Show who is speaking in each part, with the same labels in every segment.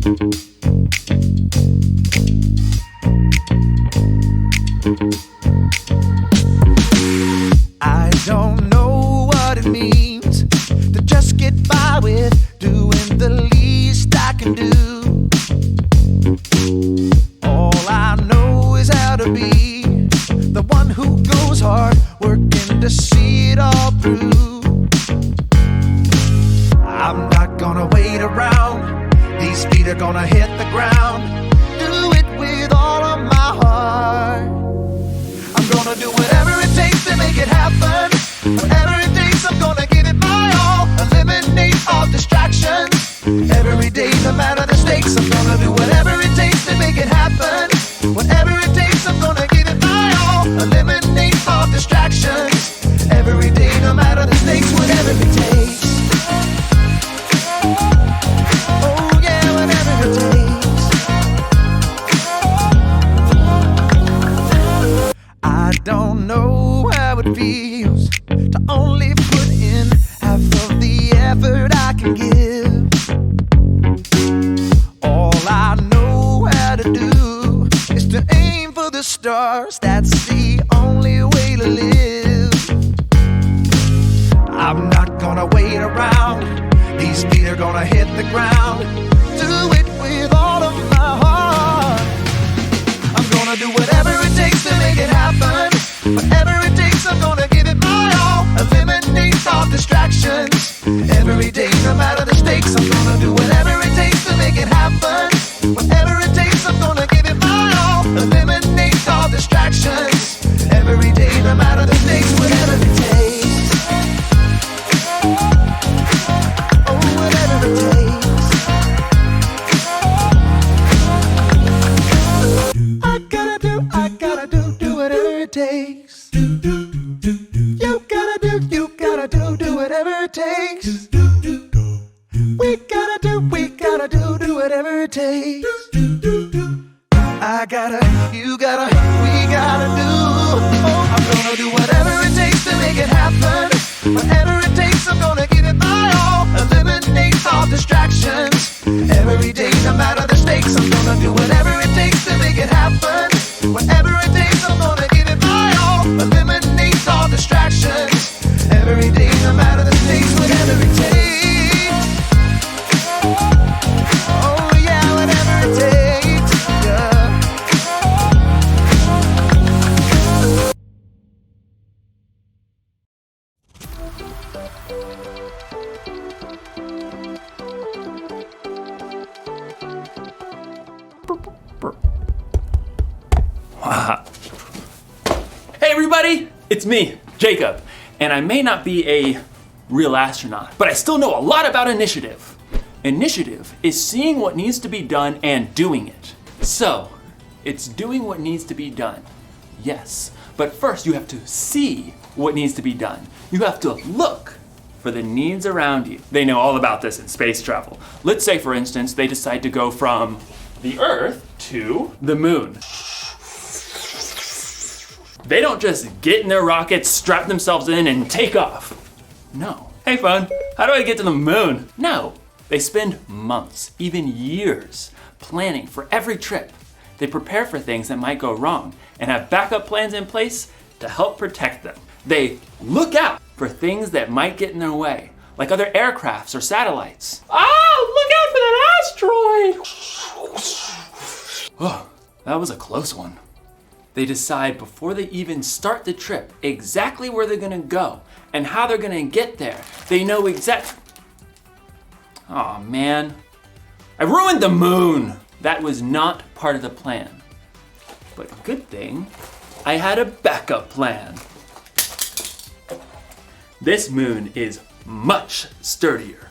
Speaker 1: I don't know what it means to just get by with doing the least I can do. All I know is how to be the one who goes hard, working to see it all through. I'm not gonna wait around, these feet are gonna hit the ground. Do it with all of my heart. I'm gonna do whatever it takes to make it happen. Whatever it takes, I'm gonna give it my all. Eliminate all distractions. Every day, no matter the stakes, I'm gonna do whatever it takes to make it happen. Whatever it takes, I'm gonna give it my all. Eliminate all distractions. Every day, no matter the stakes, whatever it takes. Oh yeah, whatever it takes. I don't know how it feels to only put in half of the effort I can give. All I know how to do is to aim for the stars. That's the only way to live. I'm not gonna wait around, these feet are gonna hit the ground. Do it with all of my heart. I'm gonna do whatever it takes to make it happen. Whatever it takes, I'm gonna give it my all. Eliminate all distractions. Every day, no matter the stakes, I'm gonna do whatever it takes to make it happen. Whatever it takes, I'm gonna give it my all. Eliminate all distractions. Every day, no matter the stakes, whatever it takes. Oh, whatever it takes. I gotta do whatever it takes. You gotta do whatever it takes. We gotta do whatever it takes. I gotta, you gotta, we gotta do. Oh, I'm gonna do whatever it takes to make it happen. Whatever it takes, I'm gonna give it my all. Eliminate all distractions. Every day, no matter the stakes, I'm gonna do whatever it takes to make it happen. Whatever it takes, I'm gonna give it my all. Eliminate all distractions. Every day, no matter the stakes, whatever it takes. Oh yeah, whatever it takes. Yeah.
Speaker 2: Hey everybody, it's me, Jacob, and I may not be a real astronaut, but I still know a lot about initiative. Initiative is seeing what needs to be done and doing it. So, it's doing what needs to be done, yes, but first you have to see what needs to be done. You have to look for the needs around you. They know all about this in space travel. Let's say, for instance, they decide to go from the Earth to the moon. They don't just get in their rockets, strap themselves in, and take off. No. Hey phone, how do I get to the moon? No. They spend months, even years, planning for every trip. They prepare for things that might go wrong and have backup plans in place to help protect them. They look out for things that might get in their way, like other aircrafts or satellites. Look out for that asteroid! Oh, that was a close one. They decide before they even start the trip exactly where they're gonna go and how they're gonna get there. They know Aw, man. I ruined the moon! That was not part of the plan. But good thing, I had a backup plan. This moon is much sturdier.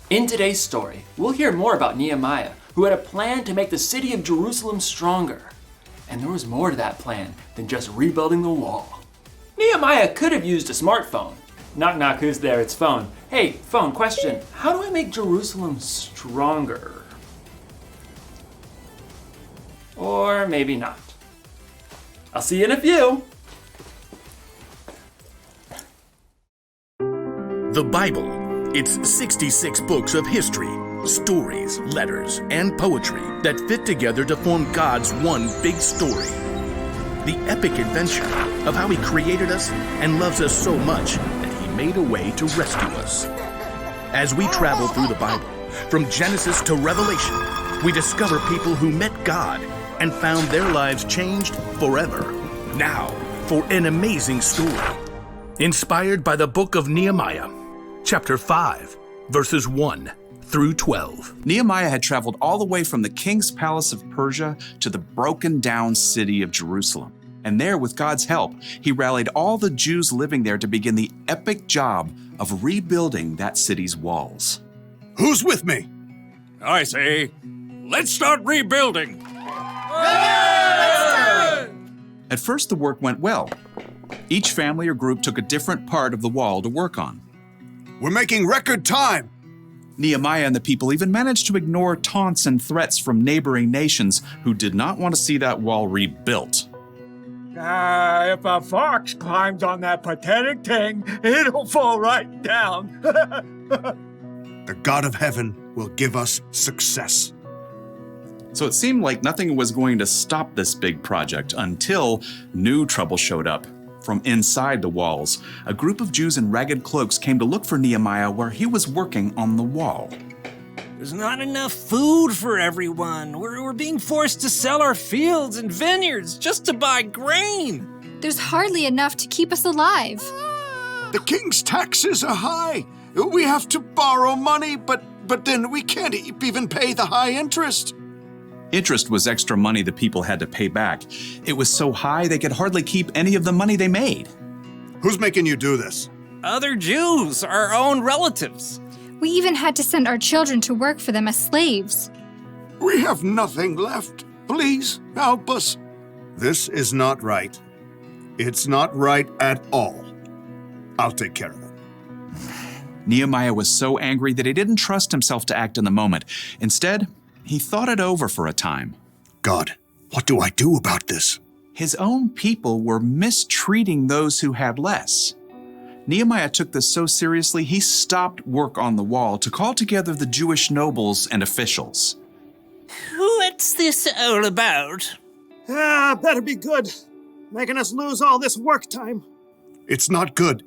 Speaker 2: In today's story, we'll hear more about Nehemiah, who had a plan to make the city of Jerusalem stronger. And there was more to that plan than just rebuilding the wall. Nehemiah could have used a smartphone. Knock knock, who's there? It's phone. Hey, phone, question. How do I make Jerusalem stronger? Or maybe not. I'll see you in a few.
Speaker 3: The Bible, It's 66 books of history, stories, letters, and poetry that fit together to form God's one big story. The epic adventure of how He created us and loves us so much that He made a way to rescue us. As we travel through the Bible, from Genesis to Revelation, we discover people who met God and found their lives changed forever. Now, for an amazing story. Inspired by the book of Nehemiah, chapter 5, verses 1 through 12.
Speaker 4: Nehemiah had traveled all the way from the king's palace of Persia to the broken down city of Jerusalem. And there, with God's help, he rallied all the Jews living there to begin the epic job of rebuilding that city's walls.
Speaker 5: Who's with me?
Speaker 6: I say, let's start rebuilding.
Speaker 4: At first, the work went well. Each family or group took a different part of the wall to work on.
Speaker 5: We're making record time.
Speaker 4: Nehemiah and the people even managed to ignore taunts and threats from neighboring nations who did not want to see that wall rebuilt.
Speaker 7: If a fox climbs on that pathetic thing, it'll fall right down.
Speaker 5: The God of heaven will give us success.
Speaker 4: So it seemed like nothing was going to stop this big project until new trouble showed up. From inside the walls, a group of Jews in ragged cloaks came to look for Nehemiah where he was working on the wall.
Speaker 8: There's not enough food for everyone. We're being forced to sell our fields and vineyards just to buy grain.
Speaker 9: There's hardly enough to keep us alive.
Speaker 5: The king's taxes are high. We have to borrow money, but then we can't even pay the high interest.
Speaker 4: Interest was extra money the people had to pay back. It was so high they could hardly keep any of the money they made.
Speaker 5: Who's making you do this?
Speaker 8: Other Jews, our own relatives.
Speaker 9: We even had to send our children to work for them as slaves.
Speaker 5: We have nothing left. Please help us. This is not right. It's not right at all. I'll take care of it.
Speaker 4: Nehemiah was so angry that he didn't trust himself to act in the moment. Instead, he thought it over for a time.
Speaker 5: God, what do I do about this?
Speaker 4: His own people were mistreating those who had less. Nehemiah took this so seriously, he stopped work on the wall to call together the Jewish nobles and officials.
Speaker 8: What's this all about?
Speaker 7: Better be good. Making us lose all this work time.
Speaker 5: It's not good.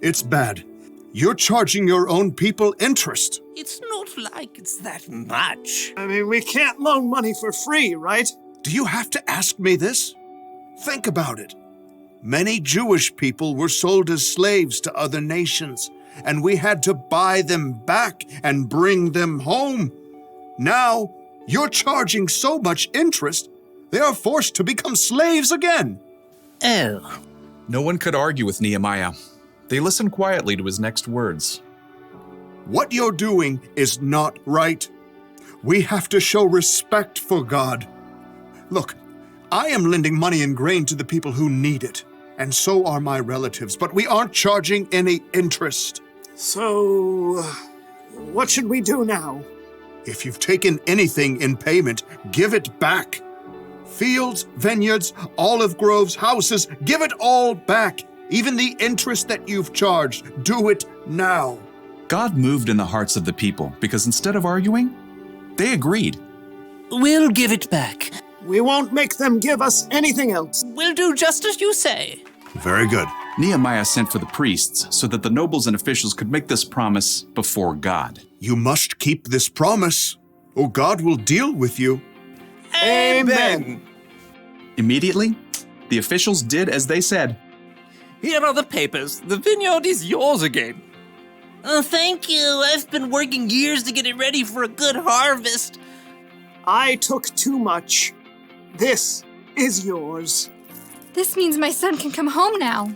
Speaker 5: It's bad. You're charging your own people interest.
Speaker 8: It's not like it's that much.
Speaker 7: I mean, we can't loan money for free, right?
Speaker 5: Do you have to ask me this? Think about it. Many Jewish people were sold as slaves to other nations, and we had to buy them back and bring them home. Now, you're charging so much interest, they are forced to become slaves again.
Speaker 8: Oh.
Speaker 4: No one could argue with Nehemiah. They listened quietly to his next words.
Speaker 5: What you're doing is not right. We have to show respect for God. Look, I am lending money and grain to the people who need it, and so are my relatives, but we aren't charging any interest.
Speaker 7: So, what should we do now?
Speaker 5: If you've taken anything in payment, give it back. Fields, vineyards, olive groves, houses, give it all back. Even the interest that you've charged, do it now.
Speaker 4: God moved in the hearts of the people because instead of arguing, they agreed.
Speaker 8: We'll give it back.
Speaker 7: We won't make them give us anything else.
Speaker 8: We'll do just as you say.
Speaker 5: Very good.
Speaker 4: Nehemiah sent for the priests so that the nobles and officials could make this promise before God.
Speaker 5: You must keep this promise, or God will deal with you.
Speaker 8: Amen.
Speaker 4: Immediately, the officials did as they said.
Speaker 8: Here are the papers. The vineyard is yours again. Oh, thank you. I've been working years to get it ready for a good harvest.
Speaker 7: I took too much. This is yours.
Speaker 9: This means my son can come home now.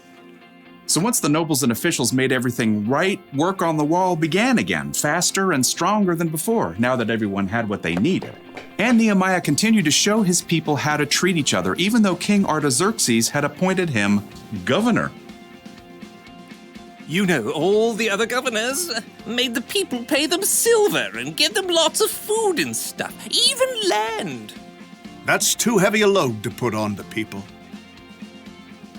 Speaker 4: So once the nobles and officials made everything right, work on the wall began again, faster and stronger than before, now that everyone had what they needed. And Nehemiah continued to show his people how to treat each other, even though King Artaxerxes had appointed him governor.
Speaker 8: You know, all the other governors made the people pay them silver and give them lots of food and stuff, even land.
Speaker 5: That's too heavy a load to put on the people.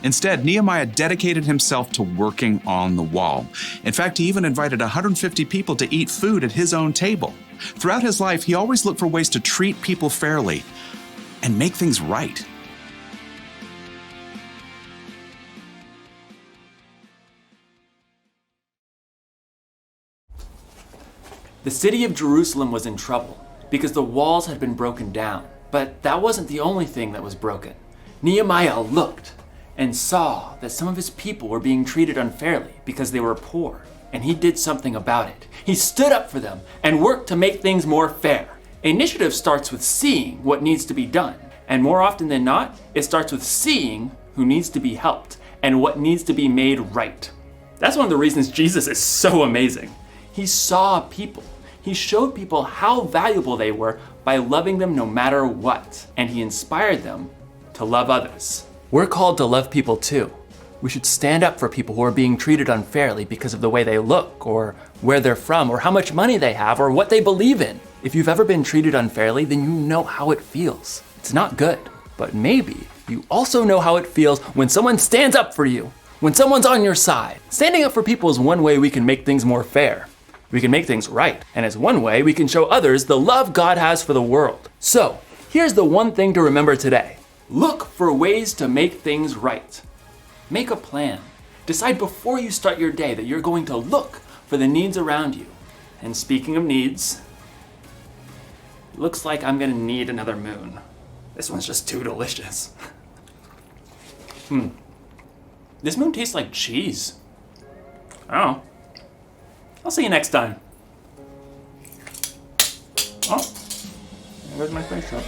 Speaker 4: Instead, Nehemiah dedicated himself to working on the wall. In fact, he even invited 150 people to eat food at his own table. Throughout his life, he always looked for ways to treat people fairly and make things right.
Speaker 2: The city of Jerusalem was in trouble because the walls had been broken down. But that wasn't the only thing that was broken. Nehemiah looked and saw that some of his people were being treated unfairly because they were poor, and he did something about it. He stood up for them and worked to make things more fair. Initiative starts with seeing what needs to be done, and more often than not, it starts with seeing who needs to be helped and what needs to be made right. That's one of the reasons Jesus is so amazing. He saw people. He showed people how valuable they were by loving them no matter what, and he inspired them to love others. We're called to love people too. We should stand up for people who are being treated unfairly because of the way they look, or where they're from, or how much money they have, or what they believe in. If you've ever been treated unfairly, then you know how it feels. It's not good, but maybe you also know how it feels when someone stands up for you, when someone's on your side. Standing up for people is one way we can make things more fair. We can make things right, and it's one way we can show others the love God has for the world. So, here's the one thing to remember today. Look for ways to make things right. Make a plan. Decide before you start your day that you're going to look for the needs around you. And speaking of needs, looks like I'm gonna need another moon. This one's just too delicious. This moon tastes like cheese. Oh. I'll see you next time. Oh, there's my face up.